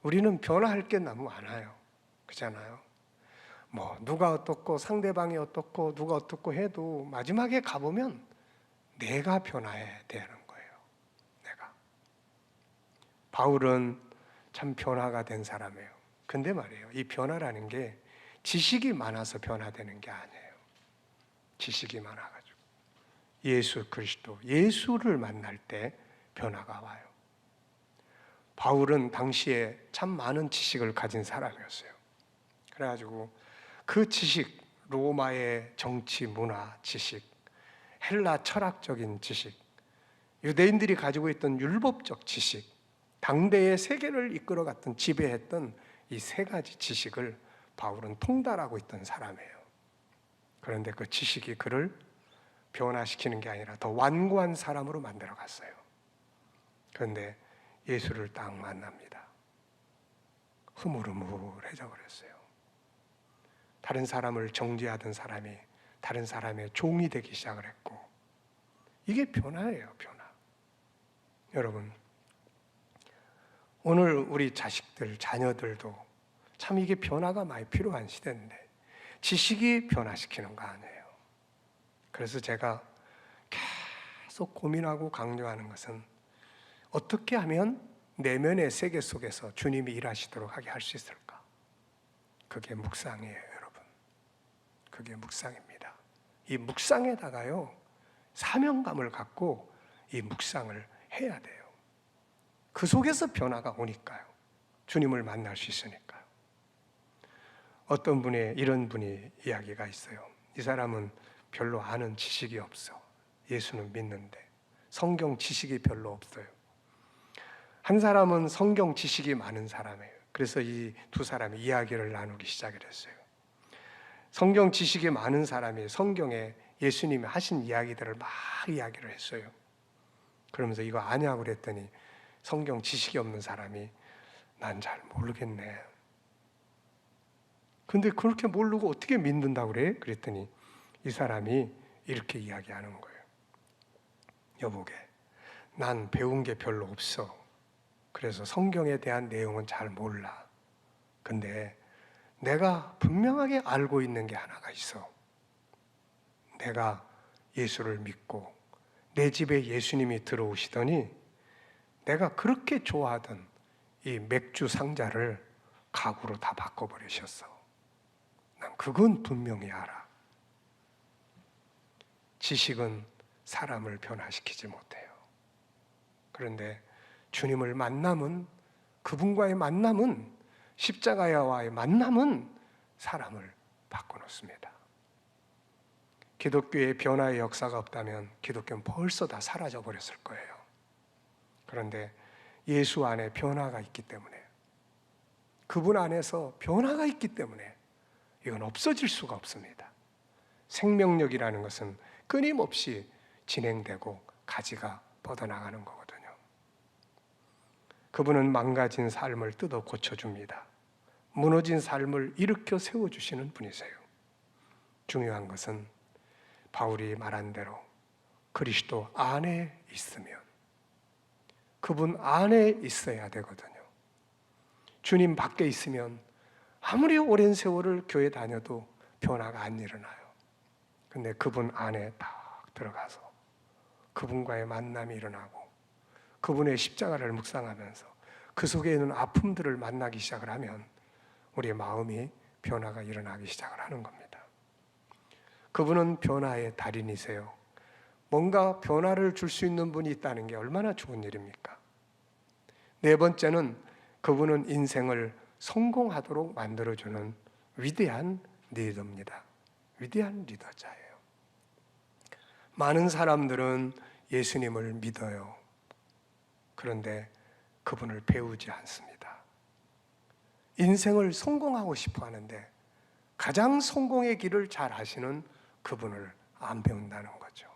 우리는 변화할 게 너무 많아요. 그렇잖아요. 뭐 누가 어떻고 상대방이 어떻고 누가 어떻고 해도 마지막에 가보면 내가 변화해야 되는 거예요. 내가. 바울은 참 변화가 된 사람이에요. 근데 말이에요. 이 변화라는 게 지식이 많아서 변화되는 게 아니에요. 지식이 많아가지고 예수 그리스도, 예수를 만날 때 변화가 와요. 바울은 당시에 참 많은 지식을 가진 사람이었어요. 그래가지고 그 지식, 로마의 정치, 문화, 지식, 헬라 철학적인 지식, 유대인들이 가지고 있던 율법적 지식, 당대의 세계를 이끌어갔던, 지배했던 이 세 가지 지식을 바울은 통달하고 있던 사람이에요. 그런데 그 지식이 그를 변화시키는 게 아니라 더 완고한 사람으로 만들어갔어요. 그런데 예수를 딱 만납니다. 흐물흐물해져 버렸어요. 다른 사람을 정죄하던 사람이 다른 사람의 종이 되기 시작을 했고, 이게 변화예요, 변화. 여러분, 오늘 우리 자식들, 자녀들도 참 이게 변화가 많이 필요한 시대인데 지식이 변화시키는 거 아니에요. 그래서 제가 계속 고민하고 강조하는 것은 어떻게 하면 내면의 세계 속에서 주님이 일하시도록 하게 할 수 있을까? 그게 묵상이에요, 여러분. 그게 묵상입니다. 이 묵상에다가요, 사명감을 갖고 이 묵상을 해야 돼요. 그 속에서 변화가 오니까요. 주님을 만날 수 있으니까요. 어떤 분의 이런 분이 이야기가 있어요. 이 사람은 별로 아는 지식이 없어. 예수는 믿는데 성경 지식이 별로 없어요. 한 사람은 성경 지식이 많은 사람이에요. 그래서 이 두 사람이 이야기를 나누기 시작을 했어요. 성경 지식이 많은 사람이 성경에 예수님이 하신 이야기들을 막 이야기를 했어요. 그러면서 이거 아냐고 그랬더니 성경 지식이 없는 사람이 난 잘 모르겠네. 근데 그렇게 모르고 어떻게 믿는다고 그래? 그랬더니 이 사람이 이렇게 이야기하는 거예요. 여보게, 난 배운 게 별로 없어. 그래서 성경에 대한 내용은 잘 몰라. 근데 내가 분명하게 알고 있는 게 하나가 있어. 내가 예수를 믿고 내 집에 예수님이 들어오시더니 내가 그렇게 좋아하던 이 맥주 상자를 가구로 다 바꿔버리셨어. 난 그건 분명히 알아. 지식은 사람을 변화시키지 못해요. 그런데 주님을 만남은, 그분과의 만남은, 십자가와의 만남은 사람을 바꿔놓습니다. 기독교의 변화의 역사가 없다면 기독교는 벌써 다 사라져 버렸을 거예요. 그런데 예수 안에 변화가 있기 때문에, 그분 안에서 변화가 있기 때문에 이건 없어질 수가 없습니다. 생명력이라는 것은 끊임없이 진행되고 가지가 뻗어나가는 거거든요. 그분은 망가진 삶을 뜯어 고쳐줍니다. 무너진 삶을 일으켜 세워주시는 분이세요. 중요한 것은 바울이 말한 대로 그리스도 안에 있으면, 그분 안에 있어야 되거든요. 주님 밖에 있으면 아무리 오랜 세월을 교회 다녀도 변화가 안 일어나요. 근데 그분 안에 딱 들어가서 그분과의 만남이 일어나고 그분의 십자가를 묵상하면서 그 속에 있는 아픔들을 만나기 시작을 하면 우리의 마음이 변화가 일어나기 시작을 하는 겁니다. 그분은 변화의 달인이세요. 뭔가 변화를 줄 수 있는 분이 있다는 게 얼마나 좋은 일입니까? 네 번째는 그분은 인생을 성공하도록 만들어주는 위대한 리더입니다. 위대한 리더자예요. 많은 사람들은 예수님을 믿어요. 그런데 그분을 배우지 않습니다. 인생을 성공하고 싶어 하는데 가장 성공의 길을 잘 아시는 그분을 안 배운다는 거죠.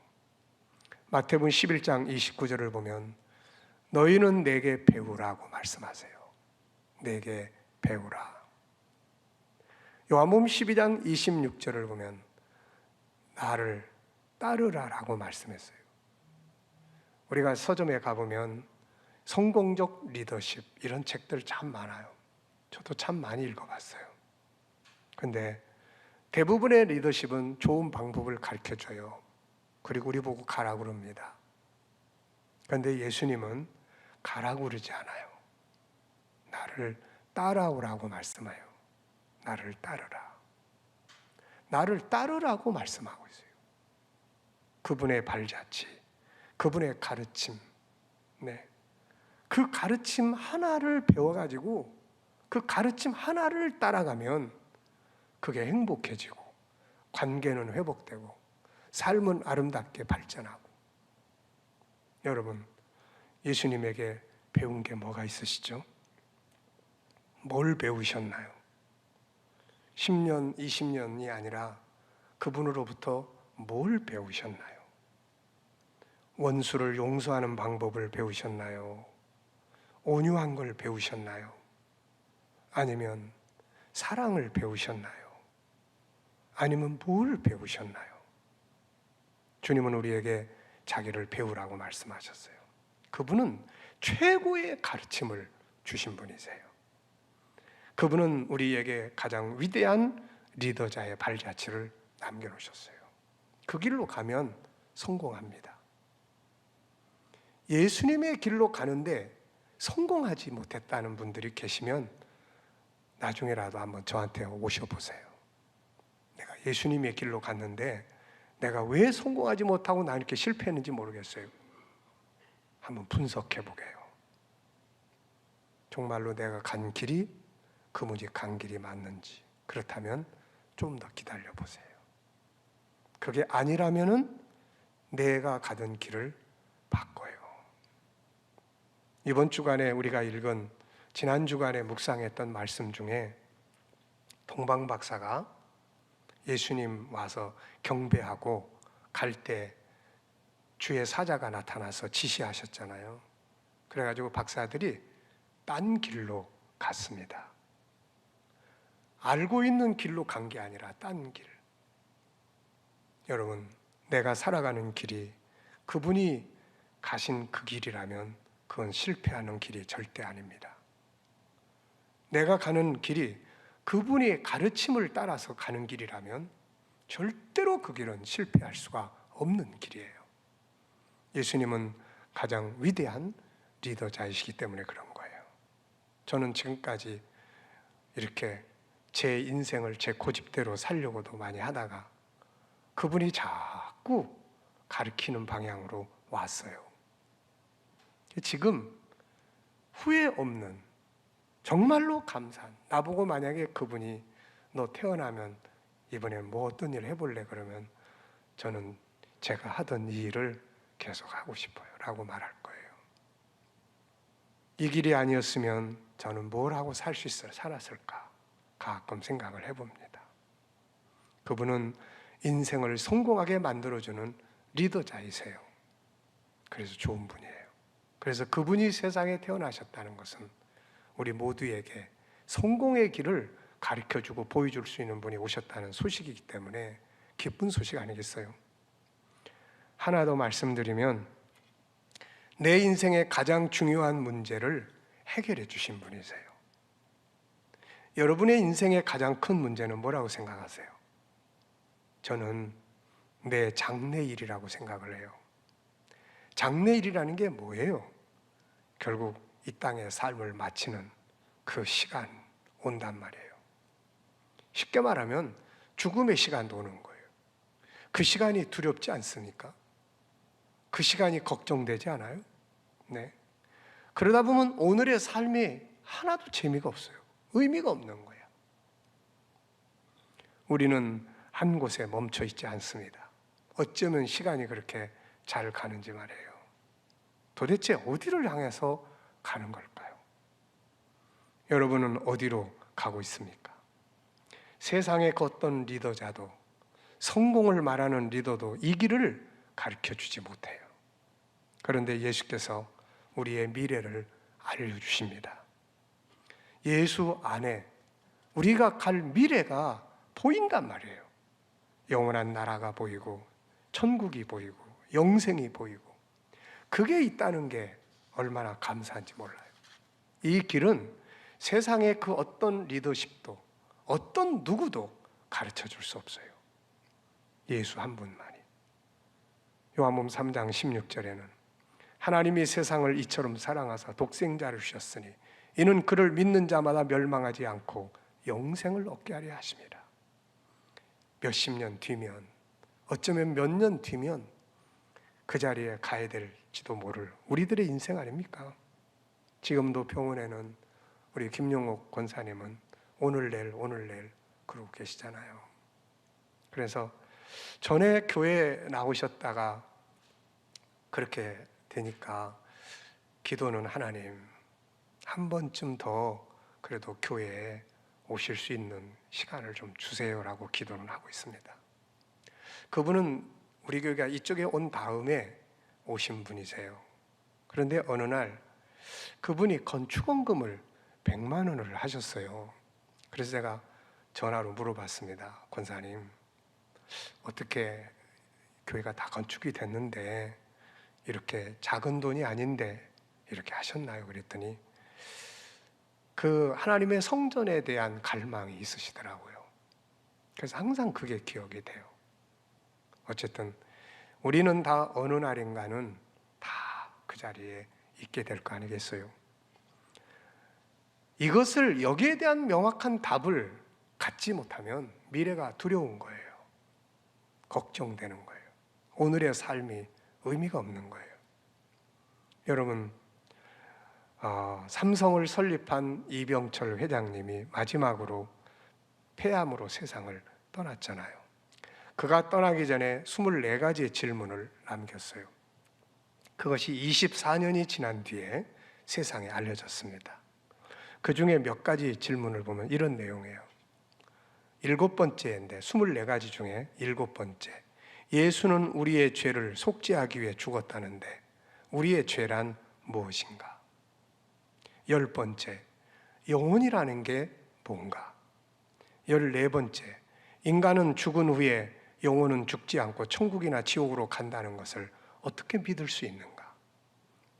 마태복음 11장 29절을 보면 너희는 내게 배우라고 말씀하세요. 내게 배우라. 요한복음 12장 26절을 보면 나를 따르라라고 말씀했어요. 우리가 서점에 가보면 성공적 리더십 이런 책들 참 많아요. 저도 참 많이 읽어봤어요. 근데 대부분의 리더십은 좋은 방법을 가르쳐줘요. 그리고 우리 보고 가라고 그럽니다. 그런데 예수님은 가라고 그러지 않아요. 나를 따라오라고 말씀해요. 나를 따르라. 나를 따르라고 말씀하고 있어요. 그분의 발자취, 그분의 가르침, 네. 그 가르침 하나를 배워가지고 그 가르침 하나를 따라가면 그게 행복해지고 관계는 회복되고 삶은 아름답게 발전하고. 여러분, 예수님에게 배운 게 뭐가 있으시죠? 뭘 배우셨나요? 10년, 20년이 아니라 그분으로부터 뭘 배우셨나요? 원수를 용서하는 방법을 배우셨나요? 온유한 걸 배우셨나요? 아니면 사랑을 배우셨나요? 아니면 뭘 배우셨나요? 주님은 우리에게 자기를 배우라고 말씀하셨어요. 그분은 최고의 가르침을 주신 분이세요. 그분은 우리에게 가장 위대한 리더자의 발자취를 남겨놓으셨어요. 그 길로 가면 성공합니다. 예수님의 길로 가는데 성공하지 못했다는 분들이 계시면 나중에라도 한번 저한테 오셔보세요. 내가 예수님의 길로 갔는데 내가 왜 성공하지 못하고 나 이렇게 실패했는지 모르겠어요. 한번 분석해 보게요. 정말로 내가 간 길이 그분이 간 길이 맞는지, 그렇다면 좀 더 기다려 보세요. 그게 아니라면은 내가 가던 길을 바꿔요. 이번 주간에 우리가 읽은 지난 주간에 묵상했던 말씀 중에 동방 박사가 예수님 와서 경배하고 갈 때 주의 사자가 나타나서 지시하셨잖아요. 그래가지고 박사들이 딴 길로 갔습니다. 알고 있는 길로 간 게 아니라 딴 길. 여러분, 내가 살아가는 길이 그분이 가신 그 길이라면 그건 실패하는 길이 절대 아닙니다. 내가 가는 길이 그분의 가르침을 따라서 가는 길이라면 절대로 그 길은 실패할 수가 없는 길이에요. 예수님은 가장 위대한 리더자이시기 때문에 그런 거예요. 저는 지금까지 이렇게 제 인생을 제 고집대로 살려고도 많이 하다가 그분이 자꾸 가르치는 방향으로 왔어요. 지금 후회 없는, 정말로 감사한, 나보고 만약에 그분이 너 태어나면 이번엔 뭐 어떤 일 해볼래? 그러면 저는 제가 하던 이 일을 계속 하고 싶어요 라고 말할 거예요. 이 길이 아니었으면 저는 뭘 하고 살 수 살았을까 가끔 생각을 해봅니다. 그분은 인생을 성공하게 만들어주는 리더자이세요. 그래서 좋은 분이에요. 그래서 그분이 세상에 태어나셨다는 것은 우리 모두에게 성공의 길을 가르쳐주고 보여줄 수 있는 분이 오셨다는 소식이기 때문에 기쁜 소식 아니겠어요? 하나 더 말씀드리면 내 인생의 가장 중요한 문제를 해결해 주신 분이세요. 여러분의 인생의 가장 큰 문제는 뭐라고 생각하세요? 저는 내 장래일이라고 생각을 해요. 장래일이라는 게 뭐예요? 결국 이 땅의 삶을 마치는 그 시간 온단 말이에요. 쉽게 말하면 죽음의 시간도 오는 거예요. 그 시간이 두렵지 않습니까? 그 시간이 걱정되지 않아요? 네. 그러다 보면 오늘의 삶이 하나도 재미가 없어요. 의미가 없는 거예요. 우리는 한 곳에 멈춰 있지 않습니다. 어쩌면 시간이 그렇게 잘 가는지 말이에요. 도대체 어디를 향해서 가는 걸까요? 여러분은 어디로 가고 있습니까? 세상의 어떤 리더자도, 성공을 말하는 리더도 이 길을 가르쳐 주지 못해요. 그런데 예수께서 우리의 미래를 알려주십니다. 예수 안에 우리가 갈 미래가 보인단 말이에요. 영원한 나라가 보이고 천국이 보이고 영생이 보이고, 그게 있다는 게 얼마나 감사한지 몰라요. 이 길은 세상의 그 어떤 리더십도 어떤 누구도 가르쳐 줄 수 없어요. 예수 한 분만이. 요한복음 3장 16절에는 하나님이 세상을 이처럼 사랑하사 독생자를 주셨으니 이는 그를 믿는 자마다 멸망하지 않고 영생을 얻게 하려 하심이라. 몇십 년 뒤면, 어쩌면 몇 년 뒤면 그 자리에 가야 될지도 모를 우리들의 인생 아닙니까? 지금도 병원에는 우리 김용옥 권사님은 오늘 내일 그러고 계시잖아요. 그래서 전에 교회에 나오셨다가 그렇게 되니까 기도는 하나님 한 번쯤 더 그래도 교회에 오실 수 있는 시간을 좀 주세요라고 기도는 하고 있습니다. 그분은 우리 교회가 이쪽에 온 다음에 오신 분이세요. 그런데 어느 날 그분이 건축원금을 100만 원을 하셨어요. 그래서 제가 전화로 물어봤습니다. 권사님, 어떻게 교회가 다 건축이 됐는데 이렇게 작은 돈이 아닌데 이렇게 하셨나요? 그랬더니 그 하나님의 성전에 대한 갈망이 있으시더라고요. 그래서 항상 그게 기억이 돼요. 어쨌든 우리는 다 어느 날인가는 다 그 자리에 있게 될 거 아니겠어요? 이것을 여기에 대한 명확한 답을 갖지 못하면 미래가 두려운 거예요. 걱정되는 거예요. 오늘의 삶이 의미가 없는 거예요. 여러분, 삼성을 설립한 이병철 회장님이 마지막으로 폐암으로 세상을 떠났잖아요. 그가 떠나기 전에 24가지의 질문을 남겼어요. 그것이 24년이 지난 뒤에 세상에 알려졌습니다. 그 중에 몇 가지 질문을 보면 이런 내용이에요. 7번째인데 24가지 중에 7번째. 예수는 우리의 죄를 속죄하기 위해 죽었다는데 우리의 죄란 무엇인가? 10번째. 영혼이라는 게 뭔가? 14번째. 인간은 죽은 후에 영혼은 죽지 않고 천국이나 지옥으로 간다는 것을 어떻게 믿을 수 있는가?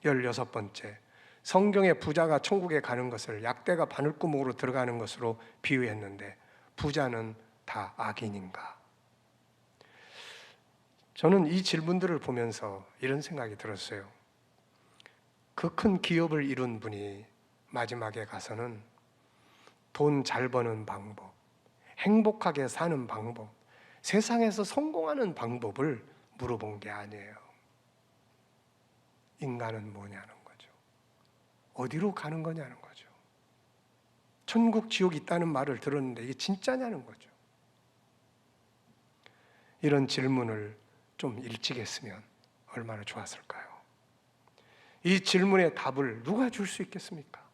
16번째. 성경에 부자가 천국에 가는 것을 약대가 바늘구멍으로 들어가는 것으로 비유했는데 부자는 다 악인인가? 저는 이 질문들을 보면서 이런 생각이 들었어요. 그 큰 기업을 이룬 분이 마지막에 가서는 돈 잘 버는 방법, 행복하게 사는 방법, 세상에서 성공하는 방법을 물어본 게 아니에요. 인간은 뭐냐는 거죠. 어디로 가는 거냐는 거죠. 천국, 지옥 있다는 말을 들었는데 이게 진짜냐는 거죠. 이런 질문을 좀 일찍 했으면 얼마나 좋았을까요? 이 질문의 답을 누가 줄 수 있겠습니까?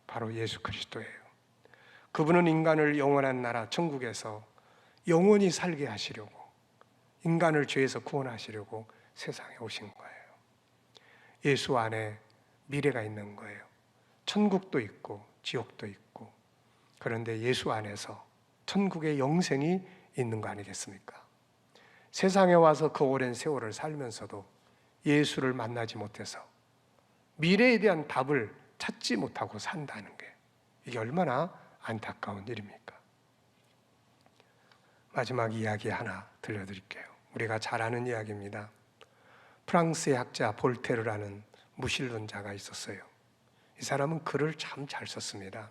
바로 예수 그리스도예요. 그분은 인간을 영원한 나라 천국에서 영원히 살게 하시려고, 인간을 죄에서 구원하시려고 세상에 오신 거예요. 예수 안에 미래가 있는 거예요. 천국도 있고 지옥도 있고. 그런데 예수 안에서 천국의 영생이 있는 거 아니겠습니까? 세상에 와서 그 오랜 세월을 살면서도 예수를 만나지 못해서 미래에 대한 답을 찾지 못하고 산다는 게 이게 얼마나 안타까운 일입니까? 마지막 이야기 하나 들려드릴게요. 우리가 잘 아는 이야기입니다. 프랑스의 학자 볼테르라는 무신론자가 있었어요. 이 사람은 글을 참 잘 썼습니다.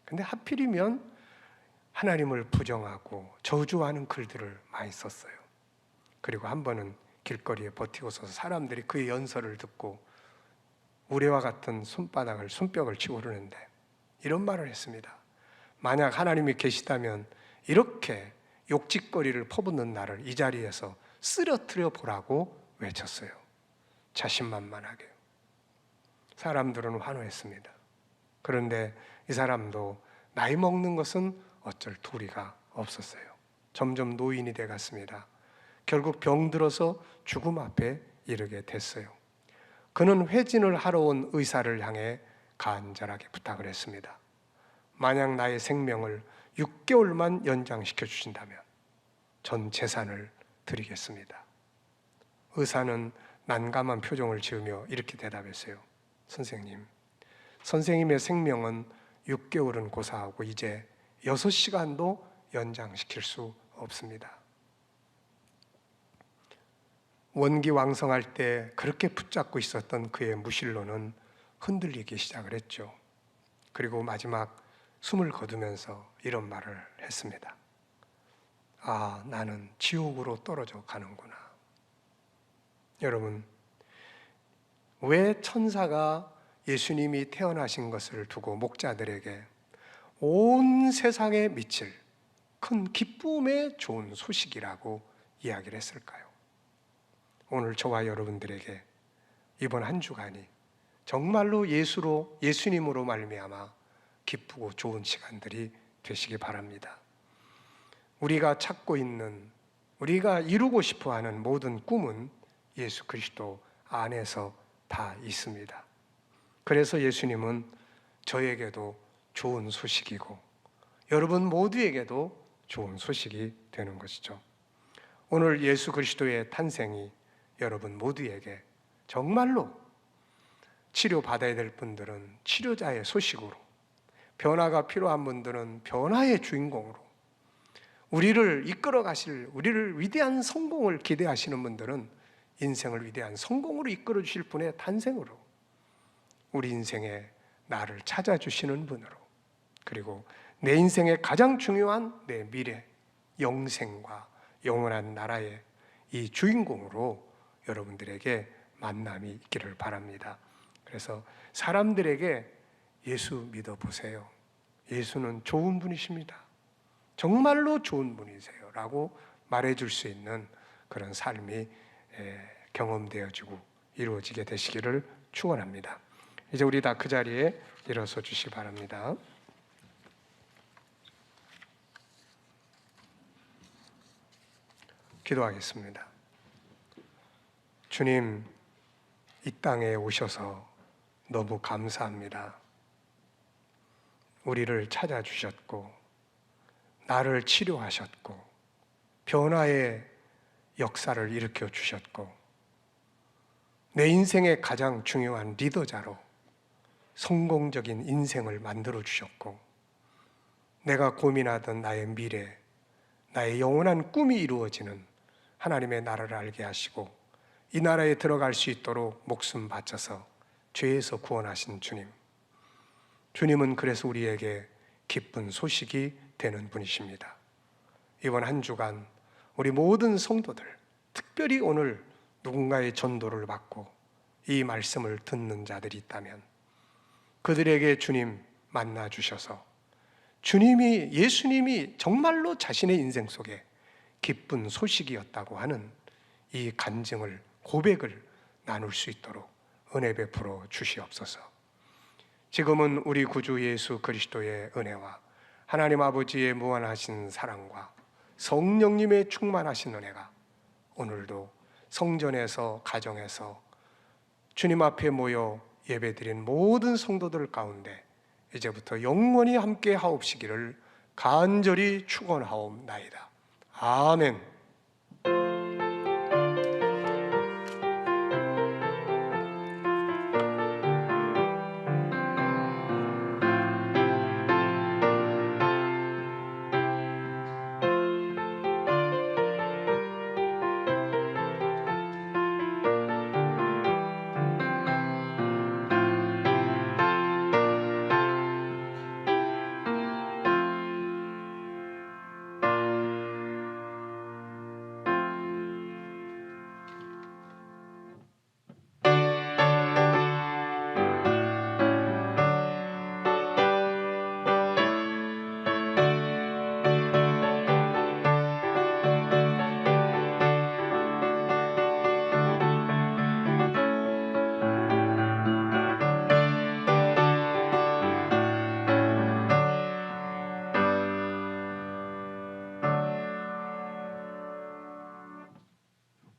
근데 하필이면 하나님을 부정하고 저주하는 글들을 많이 썼어요. 그리고 한 번은 길거리에 버티고 서서 사람들이 그의 연설을 듣고 우레와 같은 손뼉을 치고 그러는데 이런 말을 했습니다. 만약 하나님이 계시다면 이렇게 욕짓거리를 퍼붓는 나를 이 자리에서 쓰러뜨려 보라고 외쳤어요. 자신만만하게. 사람들은 환호했습니다. 그런데 이 사람도 나이 먹는 것은 어쩔 도리가 없었어요. 점점 노인이 돼갔습니다. 결국 병들어서 죽음 앞에 이르게 됐어요. 그는 회진을 하러 온 의사를 향해 간절하게 부탁을 했습니다. 만약 나의 생명을 6개월만 연장시켜 주신다면 전 재산을 드리겠습니다. 의사는 난감한 표정을 지으며 이렇게 대답했어요. 선생님의 생명은 6개월은 고사하고 이제 6시간도 연장시킬 수 없습니다. 원기왕성할 때 그렇게 붙잡고 있었던 그의 무신론은 흔들리기 시작을 했죠. 그리고 마지막 숨을 거두면서 이런 말을 했습니다. 아, 나는 지옥으로 떨어져 가는구나. 여러분, 왜 천사가 예수님이 태어나신 것을 두고 목자들에게 온 세상에 미칠 큰 기쁨의 좋은 소식이라고 이야기를 했을까요? 오늘 저와 여러분들에게 이번 한 주간이 정말로 예수님으로 말미암아 기쁘고 좋은 시간들이 되시기 바랍니다. 우리가 찾고 있는, 우리가 이루고 싶어하는 모든 꿈은 예수 그리스도 안에서 다 있습니다. 그래서 예수님은 저에게도 좋은 소식이고 여러분 모두에게도 좋은 소식이 되는 것이죠. 오늘 예수 그리스도의 탄생이 여러분 모두에게 정말로 치료받아야 될 분들은 치료자의 소식으로, 변화가 필요한 분들은 변화의 주인공으로, 우리를 이끌어 가실, 우리를 위대한 성공을 기대하시는 분들은 인생을 위대한 성공으로 이끌어 주실 분의 탄생으로, 우리 인생에 나를 찾아주시는 분으로, 그리고 내 인생의 가장 중요한 내 미래, 영생과 영원한 나라의 이 주인공으로 여러분들에게 만남이 있기를 바랍니다. 그래서 사람들에게 예수 믿어보세요. 예수는 좋은 분이십니다. 정말로 좋은 분이세요 라고 말해줄 수 있는 그런 삶이 경험되어지고 이루어지게 되시기를 축원합니다. 이제 우리 다 그 자리에 일어서 주시기 바랍니다. 기도하겠습니다. 주님, 이 땅에 오셔서 너무 감사합니다. 우리를 찾아주셨고 나를 치료하셨고 변화의 역사를 일으켜 주셨고 내 인생의 가장 중요한 리더자로 성공적인 인생을 만들어 주셨고 내가 고민하던 나의 미래, 나의 영원한 꿈이 이루어지는 하나님의 나라를 알게 하시고 이 나라에 들어갈 수 있도록 목숨 바쳐서 죄에서 구원하신 주님, 주님은 그래서 우리에게 기쁜 소식이 되는 분이십니다. 이번 한 주간 우리 모든 성도들, 특별히 오늘 누군가의 전도를 받고 이 말씀을 듣는 자들이 있다면 그들에게 주님 만나 주셔서 예수님이 정말로 자신의 인생 속에 기쁜 소식이었다고 하는 이 간증을, 고백을 나눌 수 있도록 은혜 베풀어 주시옵소서. 지금은 우리 구주 예수 그리스도의 은혜와 하나님 아버지의 무한하신 사랑과 성령님의 충만하신 은혜가 오늘도 성전에서, 가정에서 주님 앞에 모여 예배드린 모든 성도들 가운데 이제부터 영원히 함께 하옵시기를 간절히 축원하옵나이다. 아멘.